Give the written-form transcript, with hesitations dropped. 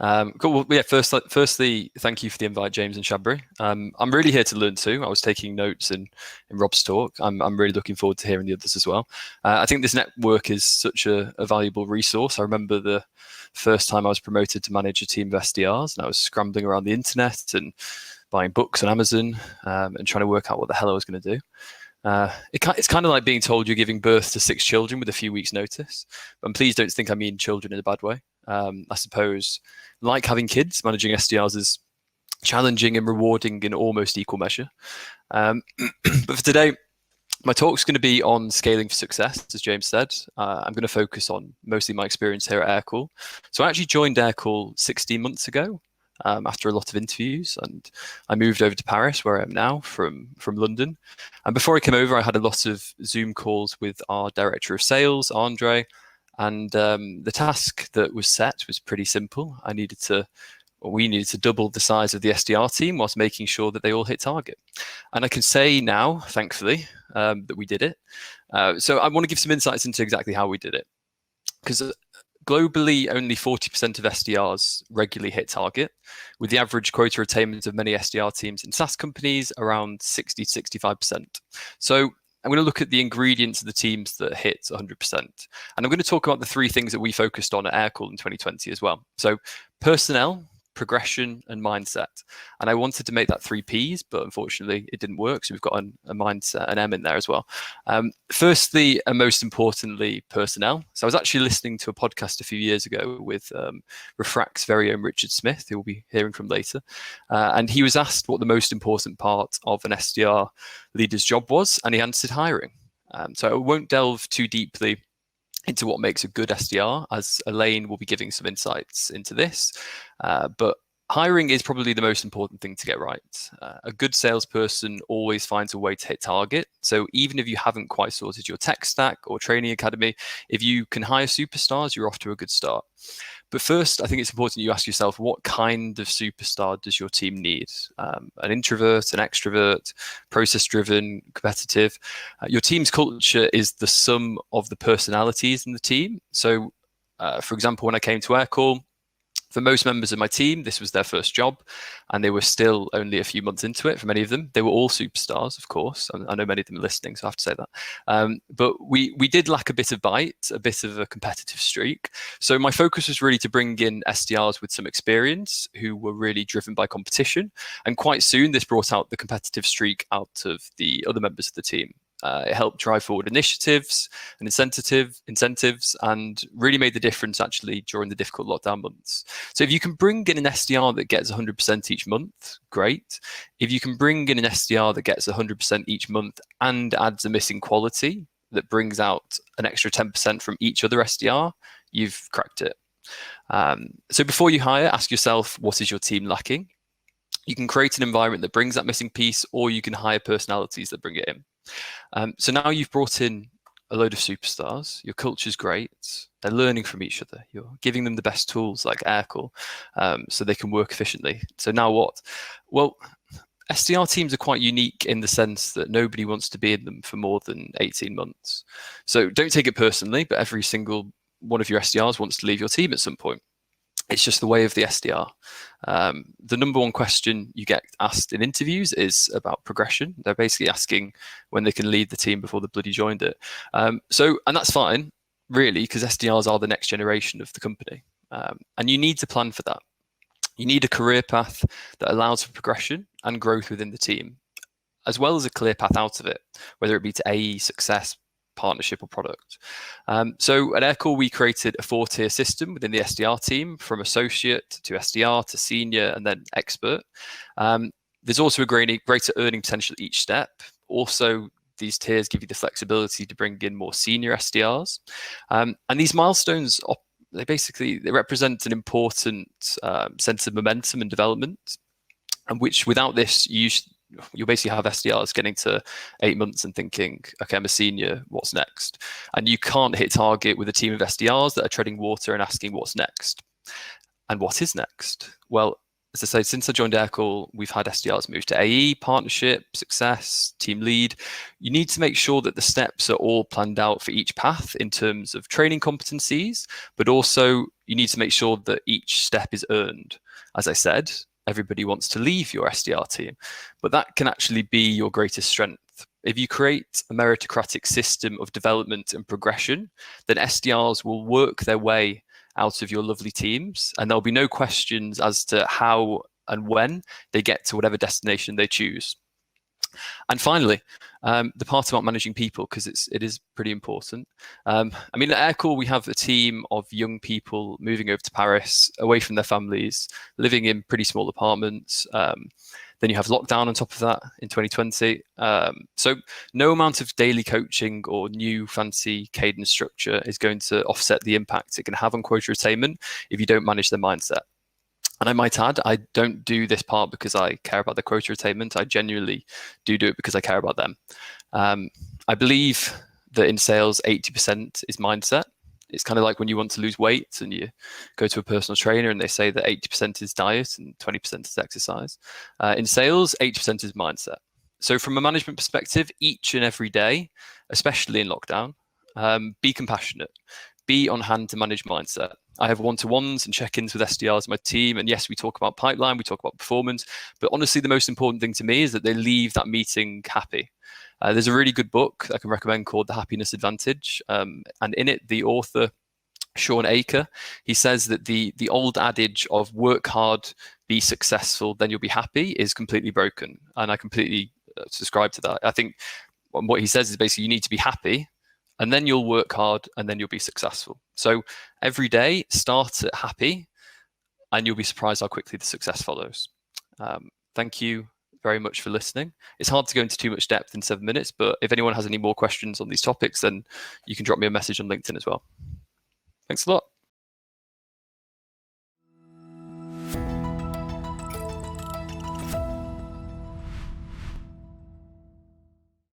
Cool. Well, yeah. Firstly, thank you for the invite, James and Shabri. I'm really here to learn too. I was taking notes in Rob's talk. I'm really looking forward to hearing the others as well. I think this network is such a valuable resource. I remember the first time I was promoted to manage a team of SDRs, and I was scrambling around the internet and buying books on Amazon and trying to work out what the hell I was going to do. It's kind of like being told you're giving birth to 6 children with a few weeks' notice. And please don't think I mean children in a bad way. I suppose, like having kids, managing SDRs is challenging and rewarding in almost equal measure. But for today, my talk's going to be on scaling for success, as James said. I'm going to focus on mostly my experience here at Aircall. So I actually joined Aircall 16 months ago. After a lot of interviews, and I moved over to Paris, where I am now, from London. And before I came over, I had a lot of Zoom calls with our director of sales, Andre, and the task that was set was pretty simple. We needed to double the size of the SDR team whilst making sure that they all hit target. And I can say now, thankfully, that we did it. So I want to give some insights into exactly how we did it, because globally, only 40% of SDRs regularly hit target, with the average quota attainment of many SDR teams in SaaS companies around 60 to 65%. So I'm going to look at the ingredients of the teams that hit 100%. And I'm going to talk about the 3 things that we focused on at Aircall in 2020 as well. So personnel, progression, and mindset. And I wanted to make that 3 Ps, but unfortunately it didn't work. So we've got a mindset, an M in there as well. Firstly, and most importantly, personnel. So I was actually listening to a podcast a few years ago with Refract's very own Richard Smith, who we'll be hearing from later. And he was asked what the most important part of an SDR leader's job was, and he answered hiring. So I won't delve too deeply into what makes a good SDR, as Elaine will be giving some insights into this. But hiring is probably the most important thing to get right. A good salesperson always finds a way to hit target. So even if you haven't quite sorted your tech stack or training academy, if you can hire superstars, you're off to a good start. But first, I think it's important you ask yourself, what kind of superstar does your team need? An introvert, an extrovert, process-driven, competitive? Your team's culture is the sum of the personalities in the team. So, for example, when I came to Aircall, for most members of my team, this was their first job, and they were still only a few months into it. For many of them, they were all superstars, of course. I know many of them are listening, so I have to say that. But we did lack a bit of bite, a bit of a competitive streak. So my focus was really to bring in SDRs with some experience who were really driven by competition. And quite soon, this brought out the competitive streak out of the other members of the team. It helped drive forward initiatives and incentives, and really made the difference actually during the difficult lockdown months. So if you can bring in an SDR that gets 100% each month, great. If you can bring in an SDR that gets 100% each month and adds a missing quality that brings out an extra 10% from each other SDR, you've cracked it. So before you hire, ask yourself, what is your team lacking? You can create an environment that brings that missing piece, or you can hire personalities that bring it in. So now you've brought in a load of superstars, your culture's great, they're learning from each other, you're giving them the best tools like Aircall so they can work efficiently. So now what? Well, SDR teams are quite unique in the sense that nobody wants to be in them for more than 18 months. So don't take it personally, but every single one of your SDRs wants to leave your team at some point. It's just the way of the SDR. The number one question you get asked in interviews is about progression. They're basically asking when they can lead the team before they bloody joined it. And that's fine, really, because SDRs are the next generation of the company. And you need to plan for that. You need a career path that allows for progression and growth within the team, as well as a clear path out of it, whether it be to AE, success, partnership, or product. So at Aircall, we created a 4-tier system within the SDR team, from associate to SDR to senior and then expert. There's also a greater earning potential at each step. Also, these tiers give you the flexibility to bring in more senior SDRs. And these milestones, they represent an important sense of momentum and development, and which without this, you'll basically have SDRs getting to 8 months and thinking, okay, I'm a senior, what's next? And you can't hit target with a team of SDRs that are treading water and asking what's next. And what is next? Well, as I say, since I joined Aircall, we've had SDRs move to AE, partnership, success, team lead. You need to make sure that the steps are all planned out for each path in terms of training competencies, but also you need to make sure that each step is earned. As I said, everybody wants to leave your SDR team, but that can actually be your greatest strength. If you create a meritocratic system of development and progression, then SDRs will work their way out of your lovely teams, and there'll be no questions as to how and when they get to whatever destination they choose. And finally, the part about managing people, because it is pretty important. I mean, at Aircall, we have a team of young people moving over to Paris, away from their families, living in pretty small apartments. Then you have lockdown on top of that in 2020. So no amount of daily coaching or new fancy cadence structure is going to offset the impact it can have on quota attainment if you don't manage their mindset. And I might add, I don't do this part because I care about the quota attainment. I genuinely do it because I care about them. I believe that in sales, 80% is mindset. It's kind of like when you want to lose weight and you go to a personal trainer and they say that 80% is diet and 20% is exercise. In sales, 80% is mindset. So from a management perspective, each and every day, especially in lockdown, be compassionate, be on hand to manage mindset. I have one-to-ones and check-ins with SDRs in my team. And yes, we talk about pipeline, we talk about performance, but honestly, the most important thing to me is that they leave that meeting happy. There's a really good book I can recommend called The Happiness Advantage. And in it, the author, Sean Aker, he says that the old adage of work hard, be successful, then you'll be happy is completely broken. And I completely subscribe to that. I think what he says is basically you need to be happy, and then you'll work hard, and then you'll be successful. So every day, start at happy, and you'll be surprised how quickly the success follows. Thank you very much for listening. It's hard to go into too much depth in 7 minutes, but if anyone has any more questions on these topics, then you can drop me a message on LinkedIn as well. Thanks a lot.